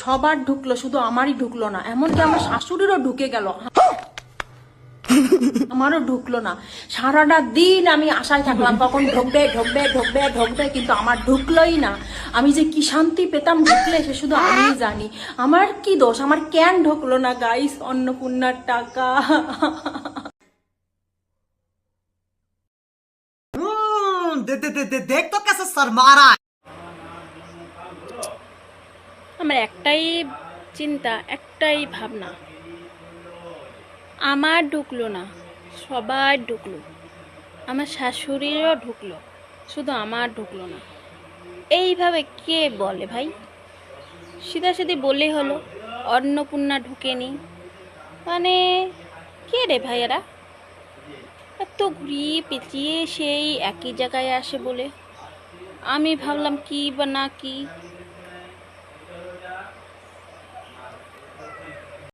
সবার ঢুকলো, শুধু আমারই ঢুকলো না। এমনকি আমার শাশুড়িরও ঢুকে গেল, আমারও ঢুকলো না। সারাটা দিন আমি আশায় থাকলাম কখন ঢুকবে ঢুকবে ঢুকবে ঢুকবে, কিন্তু আমার ঢুকলোই না। আমি যে কি শান্তি পেতাম ঢুকলে সে শুধু আমিই জানি। আমার কি দোষ, আমার কেন ঢুকলো না গাইস অন্নপূর্ণার টাকা? देख तो कैसे शर्मा रहा है। আমার একটাই চিন্তা, একটাই ভাবনা, আমার ঢুকলো না, সবার ঢুকলো, আমার শাশুড়িরও ঢুকলো, শুধু আমার ঢুকলো না। এইভাবে কে বলে ভাই? সিধাসিধি বললেই হলো অন্নপূর্ণা ঢুকেনি, মানে কে রে ভাই এরা? এত ঘুরিয়ে পেঁচিয়ে সেই একই জায়গায় আসে বলে আমি ভাবলাম কি বা না কি।